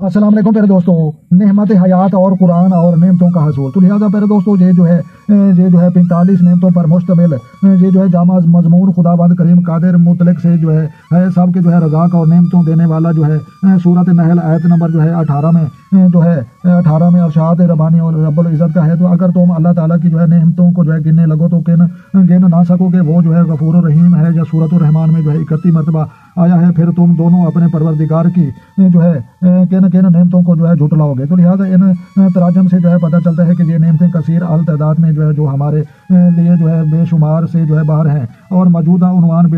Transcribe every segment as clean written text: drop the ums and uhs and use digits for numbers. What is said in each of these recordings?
अस्सलाम वालेकुम प्यारे दोस्तों, नेमत हयात और कुरान और नेमतों का हसूल। तो लिहाजा प्यारे दोस्तों ये जो है 45 नेमतों पर मुश्तमिल ये जो है जामा मजमून खुदाबंद करीम कादिर मुतलक से जो है सब के जो है रज़ाक और नेमतों देने वाला जो है सूरत नहल आयत नंबर जो है 18 में जो है 18 में अरशाद रबानी और रब्बुल इज़्ज़त का है। तो अगर तुम अल्लाह ताला की जो है नेमतों को जो है गिनने लगो तो गिन ना सकोगे। वो जो है गफूर रहीम है। या सूरत रहमान में जो है 31 मरतबा आया है। फिर तुम दोनों अपने परवरदिगार की जो है किन किन नेमतों को जो है झुटलाओगे। तो लिहाजा इन तराजम से जो है पता चलता है कि ये नेमतें कसीर अल तादाद में जो है जो हमारे लिए जो है बेशुमार से जो है बाहर हैं। और मौजूदा उन्वान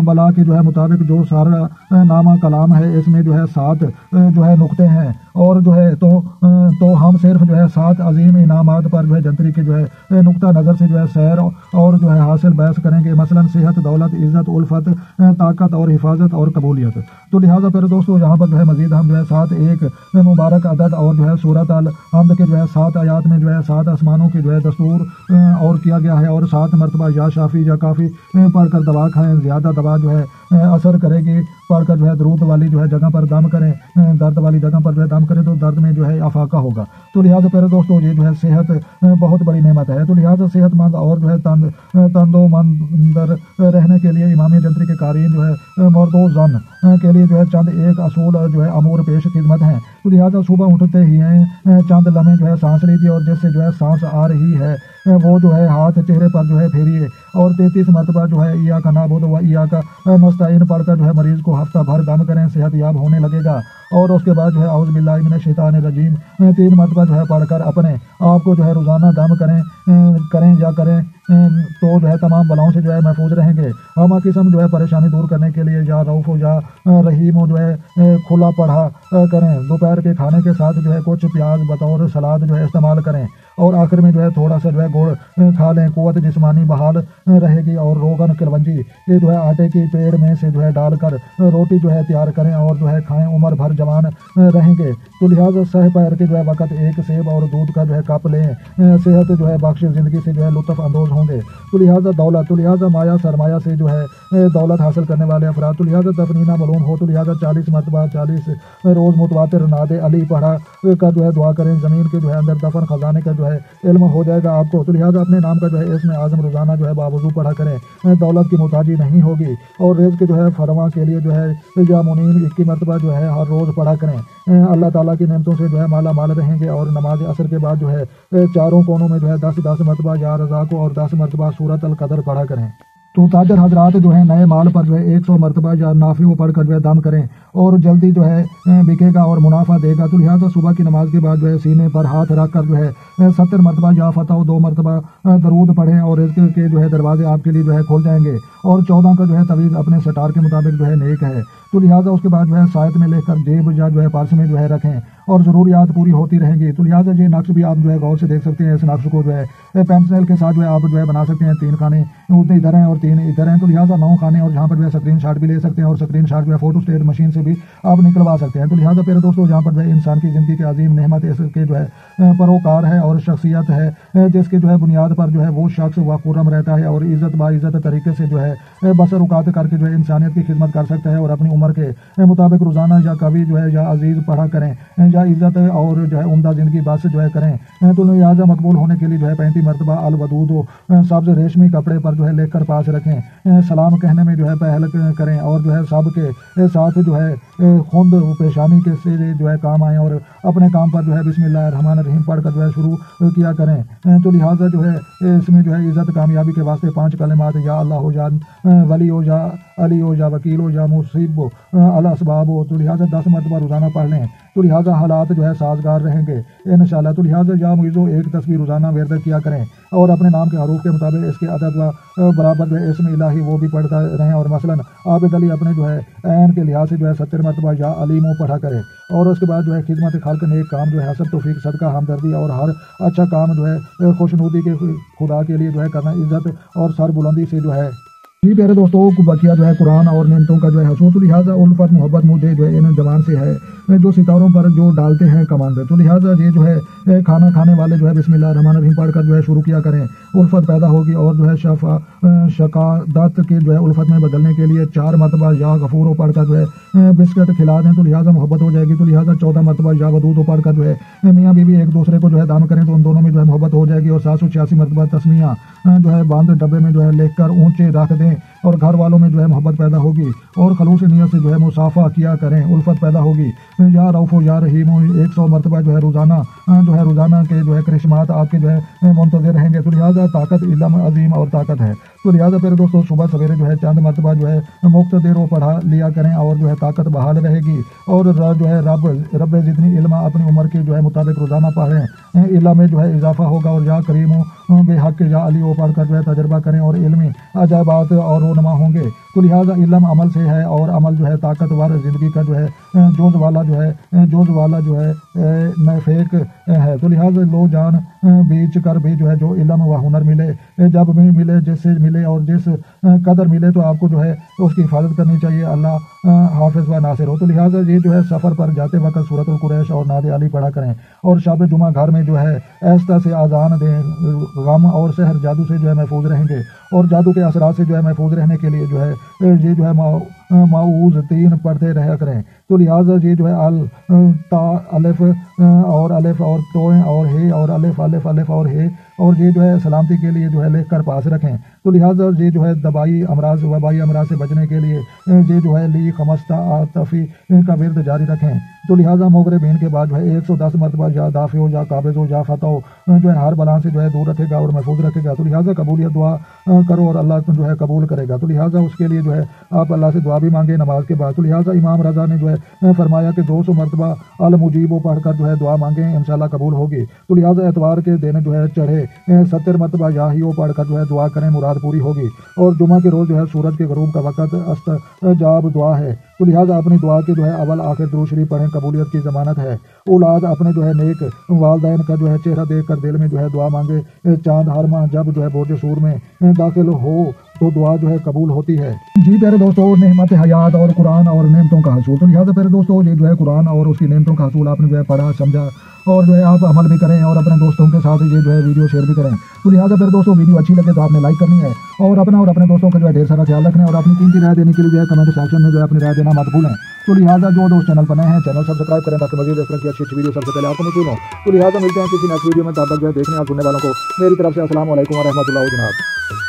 बला के जो है मुताबिक जो सारा नामा कलाम है इसमें जो है 7 जो है नुक्ते हैं। और जो है तो हम सिर्फ जो है 7 अजीम इनामात पर जो है जंतरी के जो है नुक्ता नज़र से जो है सैर और जो है हासिल बहस करेंगे। मसलन सेहत, दौलत, इज़्ज़त, उल्फत, ताकत और हिफाजत और कबूलियत। तो लिहाजा फिर दोस्तों यहाँ पर जो है मजीद हम जो है 7 एक मुबारक अदद और जो है सूरत अल हम्द के जो है 7 आयात में जो है 7 आसमानों के जो है दस्तूर और किया गया है। और 7 मरतबा या शाफी या काफ़ी पढ़कर दवा खाएँ। ज़्यादा दवा जो है असर करेगी। पढ़कर जो है दरूद वाली जो है जगह पर दम करें, दर्द वाली जगह पर जो है दम करें तो दर्द में जो है अफाका होगा। तो लिहाजा प्यारे दोस्तों ये जो है सेहत बहुत बड़ी नेमत है। तो लिहाजा सेहतमंद और जो है तंदोमंद रहने के लिए इमामी जंतरी के कारीन जो है मर्दो जन के लिए जो है चंद एक असूल जो है अमूर पेश खिदमत हैं। तो लिहाजा सुबह उठते ही चंद लम्हे जो है सांस लीजिए और जिससे जो है सांस आ रही है वो जो है हाथ चेहरे पर जो है फेरिए। और 33 मरतबा जो है इया का नाबुद व इया का नस्तईन पढ़कर जो है मरीज को हफ्ता भर दम करें, सेहत याब होने लगेगा। और उसके बाद जो है औज़ बिल्लाहि मिनश शैतानिर रजीम 3 मरतबा जो है पढ़कर अपने आप को जो है रोज़ाना दम करें तो जो है तमाम बलाओं से जो है महफूज रहेंगे। हम किस्म जो है परेशानी दूर करने के लिए या रऊफ़ हो या रहीम हो जो है खुला पढ़ा करें। दोपहर के खाने के साथ जो है कुछ प्याज बतौर सलाद जो है इस्तेमाल करें। और आखिर में जो है थोड़ा सा जो है गुड़ खा लें। कुव्वत जिस्मानी बहाल रहेगी। और रोगन कलवंजी ये जो है आटे की पेड़ में से जो है डालकर रोटी जो है तैयार करें और जो है खाएं, उम्र भर जवान रहेंगे। तो लिहाजा सह पैर के जो है वक़्त एक सेब और दूध का जो है कप लें। सेहत जो है बख्श ज़िंदगी से जो है लुत्फ़ अंदोज़ होंगे। तो लिहाजा दौलत, तो लिहाजा माया सरमाया से जो है दौलत हासिल करने वाले अफराद। तो लिहाजा दफनीना मलून हो। तो लिहाजा 40 मरतबा 40 रोज़ मुतवातिर नादे अली पढ़ा कर जो है दुआ करें। ज़मीन के जो है अंदर दफन खजाने का जो है इल्म हो जाएगा आपको। तो लिहाजा अपने नाम का जो है इसमें आज़म रोज़ाना जो है बावजूद पढ़ा करें। दौलत की मुताजी नहीं होगी। और रिज़्क़ के जो है फरमा के लिए जो है या मुनीम 21 मरतबा जो है हर रोज़ पढ़ा करें। अल्लाह ताला की नेमतों से जो है माला माल रहेंगे। और नमाज असर के बाद जो है चारों कोनों में जो है 10 मरतबा या रज़ा को और 10 मरतबा सूरत अल कदर पढ़ा करें। तो ताजर हजरात जो है नए माल पर जो है 100 मरतबा या नाफी पढ़ कर जो है दम करें और जल्दी जो है बिकेगा और मुनाफा देगा। तो लिहाजा सुबह की नमाज के बाद जो है सीने पर हाथ रख कर जो है 70 मरतबा या फतह 2 मरतबा दरूद पढ़ें और रिज़्क़ के जो है दरवाजे आपके लिए जो है खोल जाएंगे। और 14 का जो है तवीज़ अपने सटार के मुताबिक जो है नेक है। तो लिहाजा उसके बाद जो है सायत में लेकर जेब या जो है पर्स में जो है रखें और ज़रूरियात पूरी होती रहेंगी। तो लिहाजा ये नक्श भी आप जो है गौर से देख सकते हैं। इस नक्श को जो है पेंसिल के साथ जो है आप जो है बना सकते हैं। 3 खाने इधर हैं और 3 इधर हैं। तो लिहाजा 9 खाने और जहाँ पर जो है स्क्रीन शॉट भी ले सकते हैं और स्क्रीन शॉट जो है फोटो स्टेट मशीन से भी आप निकलवा सकते हैं। तो लिहाजा फिर दोस्तों जहाँ पर जो है इंसान की ज़िंदगी के अजीम नेमत इसके जो है परोकार है और शख्सियत है जिसके जो है बुनियाद पर जो है वो शख्स वाकुरम रहता है और इज़्ज़त बाइज़्ज़त तरीके से जो है बसर औकात करके जो है इंसानियत की खिदमत कर सकता है। और अपनी उम्र के मुताबिक रोज़ाना या कभी जो है या अजीज़ पढ़ा करें या इज़्ज़त और जो है उम्दा ज़िंदगी बस जो है करें। तो लिहाजा मकबूल होने के लिए जो है 35 मरतबा अल वदूद सब्ज़ रेशमी कपड़े पर जो है लेकर पास रखें। सलाम कहने में जो है पहल करें और जो है सब के साथ जो है खुद पेशानी के से जो है काम आएँ और अपने काम पर जो है बिस्मिल्लाहिर्रहमानिर्रहीम पढ़ कर जो है शुरू किया करें। तो लिहाजा जो है इसमें जो है इज़्ज़त कामयाबी के वास्ते 5 कलिमात या अल्लाह हो या वली हो या अली हो या वकील हो या मुसीब हो अल असबाब हो। तो लिहाजा 10 मरतबा रोज़ाना पढ़ लें। तो लिहाजा हालात जो है साजगार रहेंगे इंशाअल्लाह। तो लिहाजा या मुइज़ो एक तस्वीर रोज़ाना वर्द किया करें और अपने नाम के हरूफ के मुताबिक इसके अदद व बराबर जो है इसमें इलाही वो भी पढ़ता रहें। और मसलन आबिद अली अपने जो है ऐन के लिहाज से जो है 70 मरतबा या अलीमो पढ़ा करें। और उसके बाद जो है खिदमत खाल्क नेक काम जो है हसब तौफीक सदका हमदर्दी और हर अच्छा काम जो है खुशनुदी के खुदा के लिए जो है करना इज़्ज़त और सर बुलंदी से जो है जी प्यारे दोस्तों, बकिया जो है कुरान और नेमतों का जो है हसूल, तो लिहाजा उल्फत मोहब्बत मुझे जो है इन जबान से है जो सितारों पर जो डालते हैं कमांड, तो लिहाजा ये जो है खाना खाने वाले जो है बिस्मिल्लाहिर्रहमानिर्रहीम पढ़कर जो है शुरू किया करें, उल्फत पैदा होगी। और जो है शकादत के जो है उल्फत में बदलने के लिए 4 मरतबा या गफूर पढ़कर जो है बिस्किट खिला दें, तो लिहाजा मोहब्बत हो जाएगी। तो लिहाजा 14 मरतबा या वदूद पढ़कर जो है मियाँ बीवी एक दूसरे को जो है दान करें, तो उन दोनों में जो है मोहब्बत हो जाएगी। और 786 मरतबा तस्मियाँ जो है बंद डब्बे में जो है लिख कर ऊंचे रख दें, और घर वालों में जो है मोहब्बत पैदा होगी। और खलूस नियत से जो है मुसाफा किया करें, उल्फत पैदा होगी। या रऊफ़ो या रहीमो 100 मरतबा जो है रोज़ाना के जो है करिश्मात आपके जो है मुंतज़िर रहेंगे। तो लिहाजा ताकत इल्म अजीम और ताकत है। तो लिहाजा फिर दोस्तों सुबह सवेरे जो है चंद मरतबा जो है मुख्तदिर वो पढ़ा लिया करें, और जो है ताकत बहाल रहेगी। और जो है रब जितनी इल्म अपनी उम्र के जो है मुताबिक रोज़ाना पढ़ें, इल्म में जो है इजाफा होगा। और या करीम बेहक या अली वो पढ़कर जो है तजर्बा करें, और इल्मी अजाबात और रोनमा होंगे। तो लिहाजा इल्म अमल से है, और अमल जो है ताकतवर ज़िंदगी का जो है जोज वाला जो है नफेक है। तो लिहाजा लो जान बीच कर भी जो है जो इल्म व हुनर मिले, जब भी मिले, जिससे मिले और जिस कदर मिले, तो आपको जो है उसकी हिफाजत करनी चाहिए। अल्लाह हाफिज़ व नासिर हो। तो लिहाजा ये जो है सफ़र पर जाते वक्त सूरतुल कुरैश और नादे अली पढ़ा करें, और शब जुमा घर में जो है ऐसा से आज़ान दें। गम और सहर जादू से जो है महफूज रहेंगे, और जादू के असरात से जो है महफूज रहने के लिए जो है ये जो है माऊज़ 3 पढ़ते रहा करें। तो लिहाजा ये जो है अल ता अलिफ और तोएं और हे और अलिफ और हे, और ये जो है सलामती के लिए जो है लिख कर पास रखें। तो लिहाजा ये जो है वबाई अमराज से बचने के लिए ये जो है ली खमस्ता आतफ़ी का विरद जारी रखें। तो लिहाजा मोगरे बीन के बाद जो है 110 मरतबा या दाफ़ी हो या काबिज़ हो या फ़तह हो जो है हर बला से जो है दूर रखेगा और महफूज रखेगा। तो लिहाजा कबूलियत दुआ करो और अल्लाह जो है कबूल करेगा। तो लिहाजा उसके लिए जो है आप अल्लाह से दुआ भी मांगे नमाज के बाद। तो लिहाजा इमाम रज़ा ने जो है फरमाया कि 200 मरतबा अल मुजीब पढ़कर जो है दुआ मांगे, इंशाल्लाह कबूल होगी। तो लिहाजा एतवार के दिन जो है चढ़े 70 मरतबा या ही पढ़कर जो है दुआ करें, मुराद पूरी होगी। और जुमा के रोज़ जो है सूरज के ग़रूब का वक़्त अस्तजाब दुआ है। तो लिहाजा अपनी दुआ के जो है अवल आखिर दुरूद शरीफ पढ़ें, कबूलियत की ज़मानत है। औलाद अपने जो है नेक वालदैन का जो है चेहरा देख कर दिल में जो है दुआ मांगे। चांद हर माह जब जो है बोझ सूर में दाखिल हो तो दुआ जो है कबूल होती है। जी प्यारे दोस्तों, नेमत हयात और कुरान और नेमतों का हसूल। तो लिहाजा प्यारे दोस्तों ये जो है कुरान और उसकी नेमतों का हसूल आपने जो है पढ़ा समझा, और जो है आप अमल भी करें, और अपने दोस्तों के साथ ये जो है वीडियो शेयर भी करें। तो लिहाजा फिर दोस्तों वीडियो अच्छी लगे तो आपने लाइक करनी है, और अपने दोस्तों का जो है ढेर सारा ख्याल रखना है, और अपनी कीमती राय देने के लिए जो है कमेंट सेक्शन में जो है अपनी राय देना मत भूलें। तो लिहाजा जो दोस्त चैनल पर नए हैं चैनल सब्सक्राइब करें, ताकि मज़ीद इस तरह की अच्छी वीडियो सबसे पहले आपको मिल हो। तो लिहाजा मिलते हैं किसी नेक्स्ट वीडियो में, तब तक जो है देखने और सुनने वालों को मेरी तरफ से अस्सलाम वालेकुम व रहमतुल्लाह जनाब।